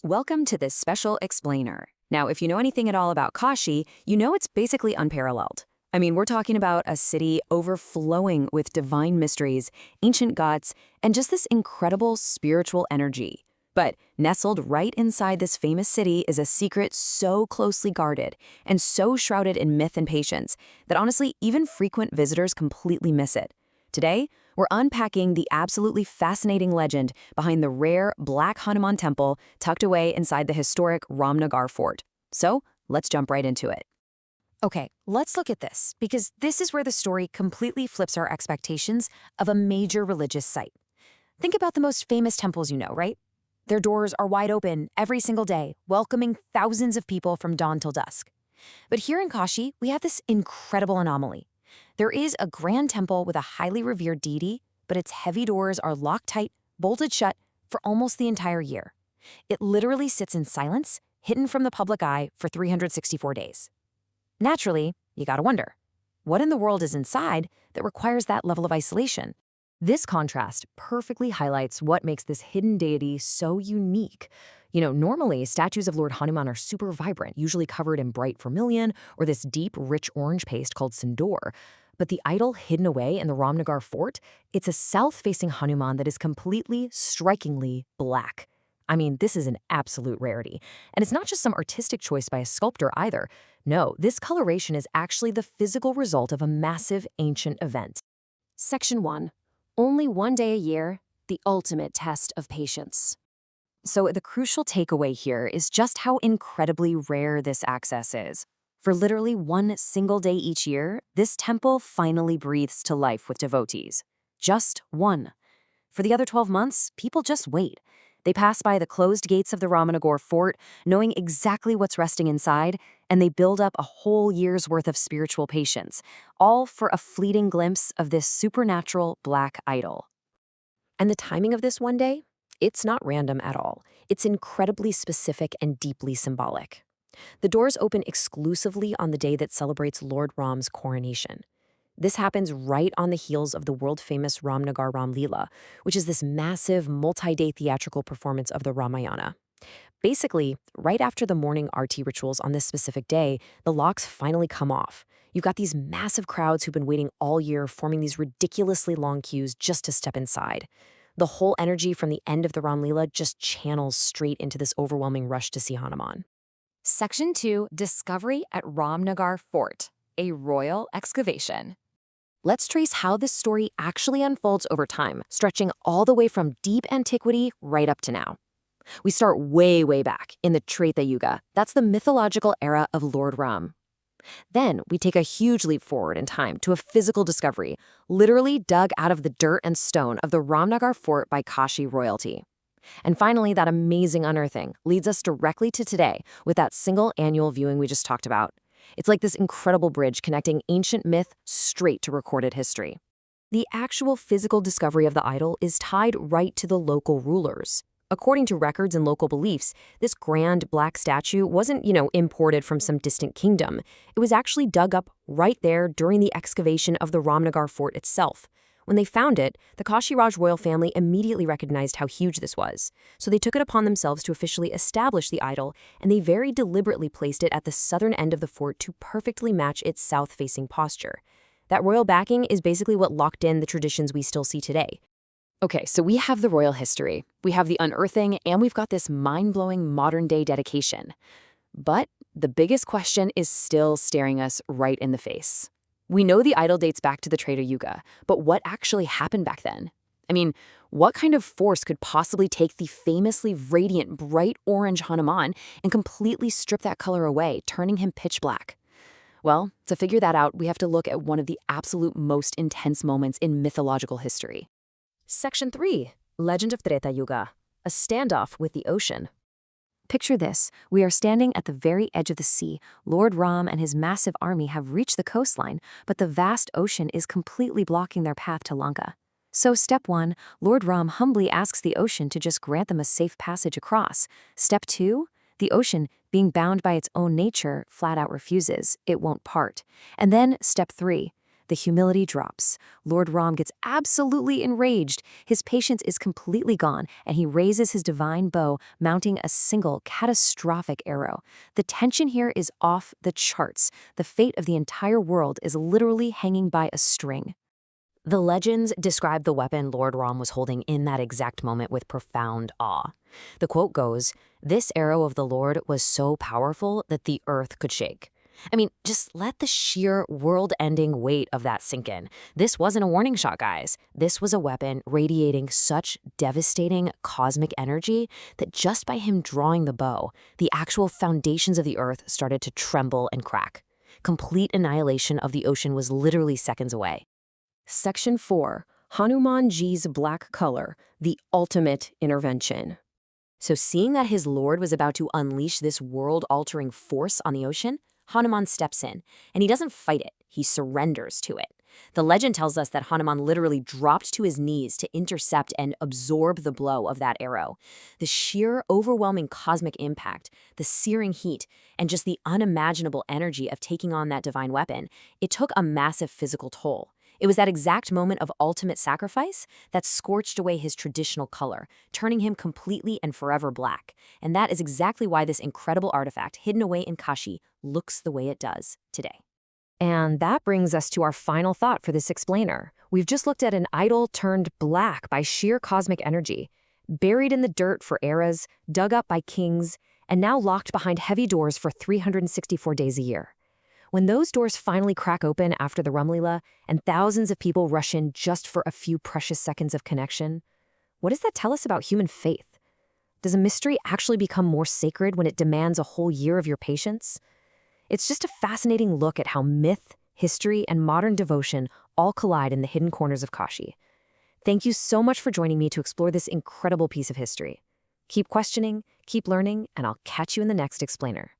Welcome to this special explainer. Now, if you know anything at all about Kashi, you know it's basically unparalleled. I mean, we're talking about a city overflowing with divine mysteries, ancient gods, and just this incredible spiritual energy. But nestled right inside this famous city is a secret so closely guarded and so shrouded in myth and patience that honestly, even frequent visitors completely miss it. Today, we're unpacking the absolutely fascinating legend behind the rare Black Hanuman temple tucked away inside the historic Ramnagar Fort. So, let's jump right into it. Okay, let's look at this, because this is where the story completely flips our expectations of a major religious site. Think about the most famous temples you know, right? Their doors are wide open every single day, welcoming thousands of people from dawn till dusk. But here in Kashi, we have this incredible anomaly. There is a grand temple with a highly revered deity, but its heavy doors are locked tight, bolted shut for almost the entire year. It literally sits in silence, hidden from the public eye for 364 days. Naturally, you gotta wonder, what in the world is inside that requires that level of isolation? This contrast perfectly highlights what makes this hidden deity so unique. Normally, statues of Lord Hanuman are super vibrant, usually covered in bright vermilion or this deep, rich orange paste called sindoor. But the idol hidden away in the Ramnagar fort, it's a south-facing Hanuman that is completely, strikingly black. I mean, this is an absolute rarity. And it's not just some artistic choice by a sculptor either. No, this coloration is actually the physical result of a massive ancient event. Section 1. Only one day a year, the ultimate test of patience. So the crucial takeaway here is just how incredibly rare this access is. For literally one single day each year, this temple finally breathes to life with devotees. Just one. For the other 12 months, people just wait. They pass by the closed gates of the Ramnagar fort, knowing exactly what's resting inside, and they build up a whole year's worth of spiritual patience, all for a fleeting glimpse of this supernatural black idol. And the timing of this one day? It's not random at all. It's incredibly specific and deeply symbolic. The doors open exclusively on the day that celebrates Lord Ram's coronation. This happens right on the heels of the world-famous Ramnagar Ramlila, which is this massive multi-day theatrical performance of the Ramayana. Basically, right after the morning arti rituals on this specific day, the locks finally come off. You've got these massive crowds who've been waiting all year, forming these ridiculously long queues just to step inside. The whole energy from the end of the Ramlila just channels straight into this overwhelming rush to see Hanuman. Section 2, Discovery at Ramnagar Fort, a royal excavation. Let's trace how this story actually unfolds over time, stretching all the way from deep antiquity right up to now. We start way, way back in the Treta Yuga. That's the mythological era of Lord Rama. Then we take a huge leap forward in time to a physical discovery, literally dug out of the dirt and stone of the Ramnagar fort by Kashi royalty. And finally, that amazing unearthing leads us directly to today with that single annual viewing we just talked about. It's like this incredible bridge connecting ancient myth straight to recorded history. The actual physical discovery of the idol is tied right to the local rulers. According to records and local beliefs, this grand black statue wasn't, imported from some distant kingdom. It was actually dug up right there during the excavation of the Ramnagar fort itself. When they found it, the Kashi royal family immediately recognized how huge this was. So they took it upon themselves to officially establish the idol, and they very deliberately placed it at the southern end of the fort to perfectly match its south-facing posture. That royal backing is basically what locked in the traditions we still see today. Okay, so we have the royal history, we have the unearthing, and we've got this mind-blowing modern-day dedication. But the biggest question is still staring us right in the face. We know the idol dates back to the Treta Yuga, but what actually happened back then? I mean, what kind of force could possibly take the famously radiant, bright orange Hanuman and completely strip that color away, turning him pitch black? Well, to figure that out, we have to look at one of the absolute most intense moments in mythological history. Section 3, Legend of Treta Yuga, a standoff with the ocean. Picture this, we are standing at the very edge of the sea. Lord Rama and his massive army have reached the coastline, but the vast ocean is completely blocking their path to Lanka. So step 1, Lord Rama humbly asks the ocean to just grant them a safe passage across. Step 2, the ocean, being bound by its own nature, flat out refuses. It won't part. And then step 3, The humility drops. Lord Ram gets absolutely enraged. His patience is completely gone, and he raises his divine bow, mounting a single catastrophic arrow. The tension here is off the charts. The fate of the entire world is literally hanging by a string. The legends describe the weapon Lord Ram was holding in that exact moment with profound awe. The quote goes, "This arrow of the Lord was so powerful that the earth could shake." I mean, just let the sheer world-ending weight of that sink in. This wasn't a warning shot, guys. This was a weapon radiating such devastating cosmic energy that just by him drawing the bow, the actual foundations of the earth started to tremble and crack. Complete annihilation of the ocean was literally seconds away. Section 4. Hanumanji's black color, the ultimate intervention. So seeing that his lord was about to unleash this world-altering force on the ocean, Hanuman steps in, and he doesn't fight it, he surrenders to it. The legend tells us that Hanuman literally dropped to his knees to intercept and absorb the blow of that arrow. The sheer, overwhelming cosmic impact, the searing heat, and just the unimaginable energy of taking on that divine weapon, it took a massive physical toll. It was that exact moment of ultimate sacrifice that scorched away his traditional color, turning him completely and forever black. And that is exactly why this incredible artifact hidden away in Kashi looks the way it does today. And that brings us to our final thought for this explainer. We've just looked at an idol turned black by sheer cosmic energy, buried in the dirt for eras, dug up by kings, and now locked behind heavy doors for 364 days a year. When those doors finally crack open after the Ramlila and thousands of people rush in just for a few precious seconds of connection, what does that tell us about human faith? Does a mystery actually become more sacred when it demands a whole year of your patience? It's just a fascinating look at how myth, history, and modern devotion all collide in the hidden corners of Kashi. Thank you so much for joining me to explore this incredible piece of history. Keep questioning, keep learning, and I'll catch you in the next explainer.